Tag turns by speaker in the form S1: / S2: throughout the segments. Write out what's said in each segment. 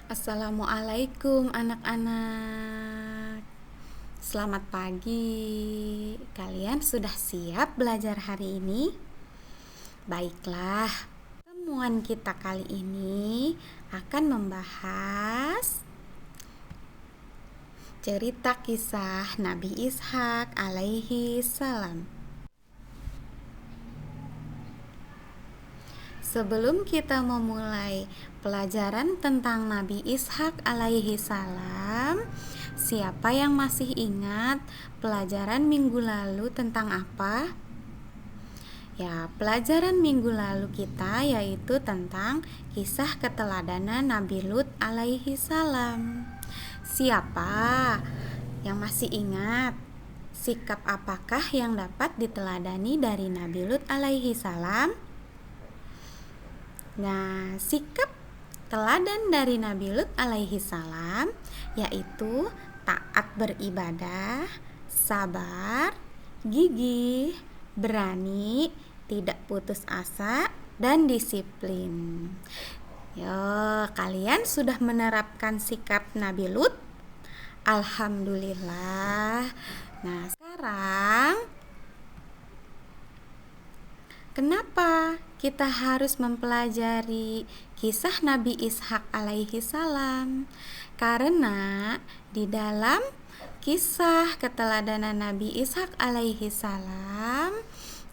S1: Assalamualaikum anak-anak. Selamat pagi. Kalian sudah siap belajar hari ini? Baiklah. Pertemuan kita kali ini akan membahas cerita kisah Nabi Ishak alaihi salam. Sebelum kita memulai pelajaran tentang Nabi Ishak alaihi salam, siapa yang masih ingat pelajaran minggu lalu tentang apa? Ya, pelajaran minggu lalu kita yaitu tentang kisah keteladanan Nabi Lut alaihi salam. Siapa yang masih ingat? Sikap apakah yang dapat diteladani dari Nabi Lut alaihi salam? Nah, sikap teladan dari Nabi Lut alaihi salam yaitu taat beribadah, sabar, gigih, berani, tidak putus asa, dan disiplin. Yo, kalian sudah menerapkan sikap Nabi Lut? Alhamdulillah. Nah, sekarang kenapa kita harus mempelajari kisah Nabi Ishak alaihi salam? Karena di dalam kisah keteladanan Nabi Ishak alaihi salam,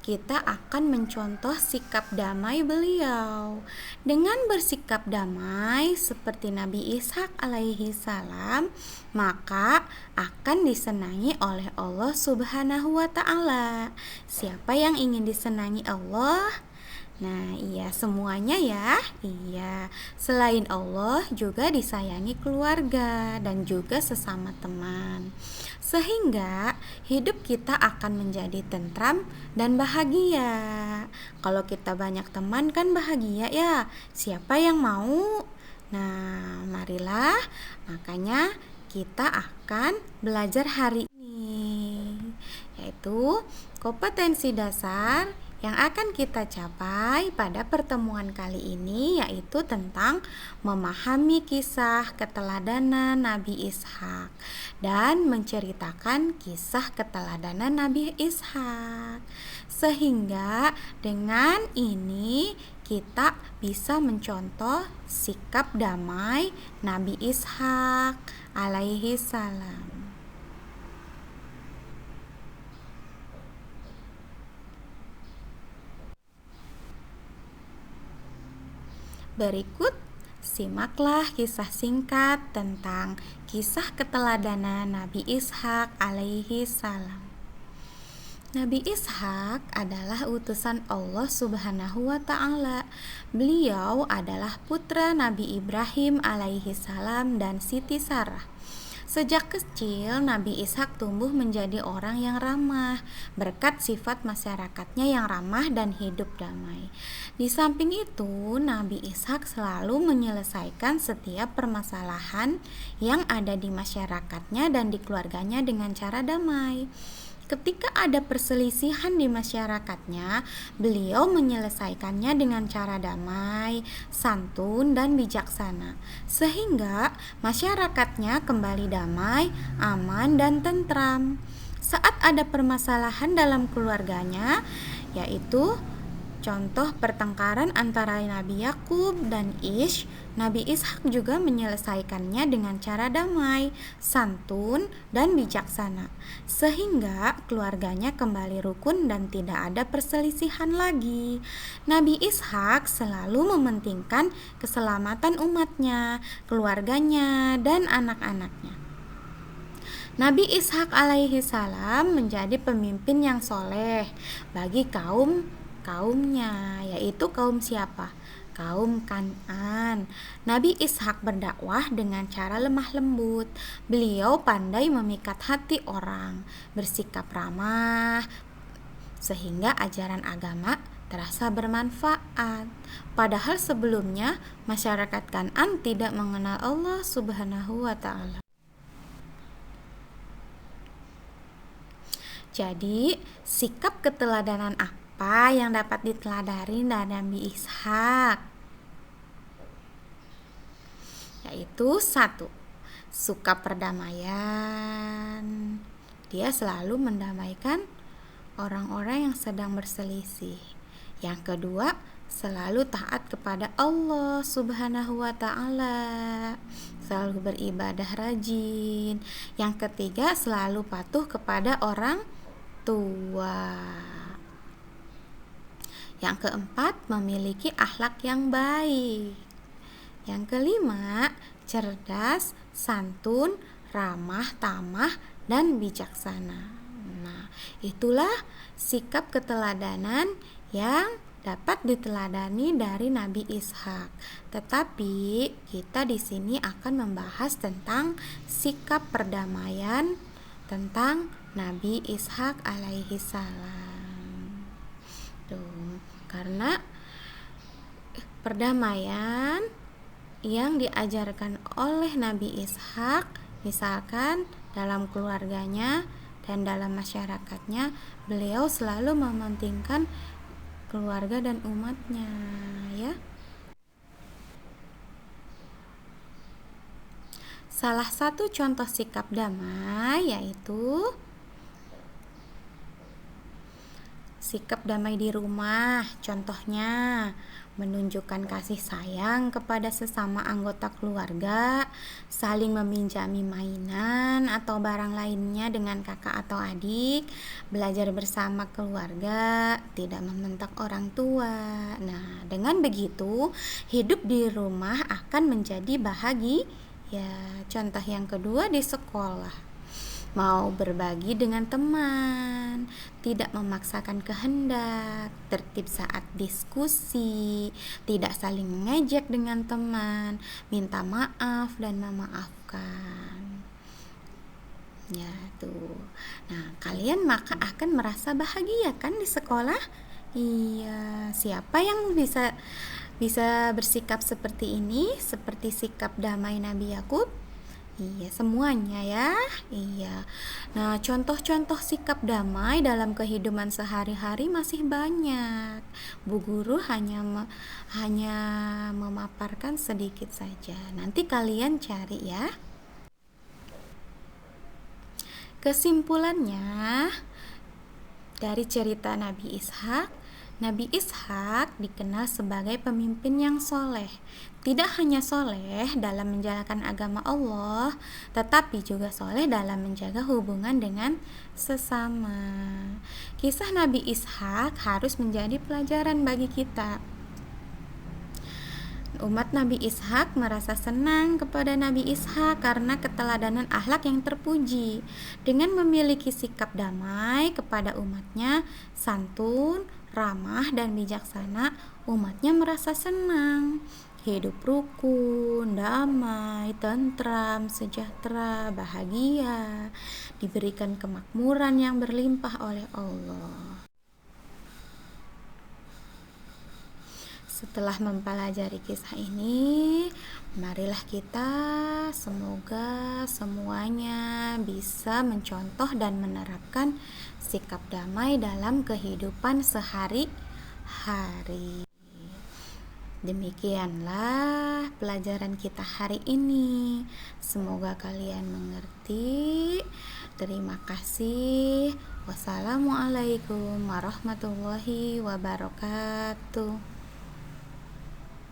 S1: kita akan mencontoh sikap damai beliau. Dengan bersikap damai seperti Nabi Ishak alaihi salam, maka akan disenangi oleh Allah Subhanahu wa ta'ala. Siapa yang ingin disenangi Allah? Nah, iya, semuanya ya. Iya, selain Allah juga disayangi keluarga dan juga sesama teman. Sehingga hidup kita akan menjadi tentram dan bahagia. Kalau kita banyak teman kan bahagia ya. Siapa yang mau? Nah, marilah, makanya kita akan belajar hari ini, yaitu kompetensi dasar yang akan kita capai pada pertemuan kali ini, yaitu tentang memahami kisah keteladanan Nabi Ishak dan menceritakan kisah keteladanan Nabi Ishak. Sehingga dengan ini kita bisa mencontoh sikap damai Nabi Ishak alaihi salam. Berikut simaklah kisah singkat tentang kisah keteladanan Nabi Ishak alaihi salam. Nabi Ishak adalah utusan Allah Subhanahu wa ta'ala. Beliau adalah putra Nabi Ibrahim alaihi salam dan Siti Sarah. Sejak kecil, Nabi Ishak tumbuh menjadi orang yang ramah, berkat sifat masyarakatnya yang ramah dan hidup damai. Di samping itu, Nabi Ishak selalu menyelesaikan setiap permasalahan yang ada di masyarakatnya dan di keluarganya dengan cara damai. Ketika ada perselisihan di masyarakatnya, beliau menyelesaikannya dengan cara damai, santun, dan bijaksana, sehingga masyarakatnya kembali damai, aman, dan tentram. Saat ada permasalahan dalam keluarganya, yaitu contoh pertengkaran antara Nabi Yakub dan Ish, Nabi Ishak juga menyelesaikannya dengan cara damai, santun, dan bijaksana, sehingga keluarganya kembali rukun dan tidak ada perselisihan lagi. Nabi Ishak selalu mementingkan keselamatan umatnya, keluarganya, dan anak-anaknya. Nabi Ishak alaihi salam menjadi pemimpin yang soleh bagi kaumnya, yaitu kaum siapa? Kaum Kan'an. Nabi Ishak berdakwah dengan cara lemah lembut. Beliau pandai memikat hati orang, bersikap ramah, sehingga ajaran agama terasa bermanfaat. Padahal sebelumnya masyarakat Kan'an tidak mengenal Allah Subhanahu wa ta'ala. Jadi, sikap keteladanan apa yang dapat diteladani dari Nabi Ishak? yaitu satu, suka perdamaian. Dia selalu mendamaikan orang-orang yang sedang berselisih. Yang kedua, selalu taat kepada Allah Subhanahu wa Ta'ala, selalu beribadah rajin. Yang ketiga, selalu patuh kepada orang tua. Yang keempat, memiliki akhlak yang baik. Yang kelima, cerdas, santun, ramah, tamah, dan bijaksana. Nah, itulah sikap keteladanan yang dapat diteladani dari Nabi Ishak. Tetapi kita di sini akan membahas tentang sikap perdamaian tentang Nabi Ishak alaihi salam. Tuh, karena perdamaian yang diajarkan oleh Nabi Ishak, misalkan dalam keluarganya dan dalam masyarakatnya, beliau selalu mementingkan keluarga dan umatnya, ya. Salah satu contoh sikap damai yaitu sikap damai di rumah. Contohnya, menunjukkan kasih sayang kepada sesama anggota keluarga, saling meminjami mainan atau barang lainnya dengan kakak atau adik, belajar bersama keluarga, tidak membentak orang tua. Nah, dengan begitu, hidup di rumah akan menjadi bahagia. Ya, contoh yang kedua di sekolah. Mau berbagi dengan teman, tidak memaksakan kehendak, tertib saat diskusi, tidak saling mengejek dengan teman, minta maaf dan memaafkan. Ya, tuh. Nah, kalian maka akan merasa bahagia kan di sekolah? Iya, siapa yang bisa bersikap seperti ini, seperti sikap damai Nabi Yakub? Iya, semuanya ya. Iya. Nah, contoh-contoh sikap damai dalam kehidupan sehari-hari masih banyak. Bu Guru hanya memaparkan sedikit saja. Nanti kalian cari ya. Kesimpulannya, dari cerita Nabi Ishak dikenal sebagai pemimpin yang soleh. Tidak hanya soleh dalam menjalankan agama Allah, tetapi juga soleh dalam menjaga hubungan dengan sesama. Kisah Nabi Ishak harus menjadi pelajaran bagi kita. Umat Nabi Ishak merasa senang kepada Nabi Ishak karena keteladanan akhlak yang terpuji. Dengan memiliki sikap damai kepada umatnya, santun, ramah, dan bijaksana, umatnya merasa senang. Hidup rukun, damai, tentram, sejahtera, bahagia, diberikan kemakmuran yang berlimpah oleh Allah. Setelah mempelajari kisah ini, marilah kita semoga semuanya bisa mencontoh dan menerapkan sikap damai dalam kehidupan sehari-hari. Demikianlah pelajaran kita hari ini. Semoga kalian mengerti. Terima kasih. Wassalamualaikum warahmatullahi wabarakatuh.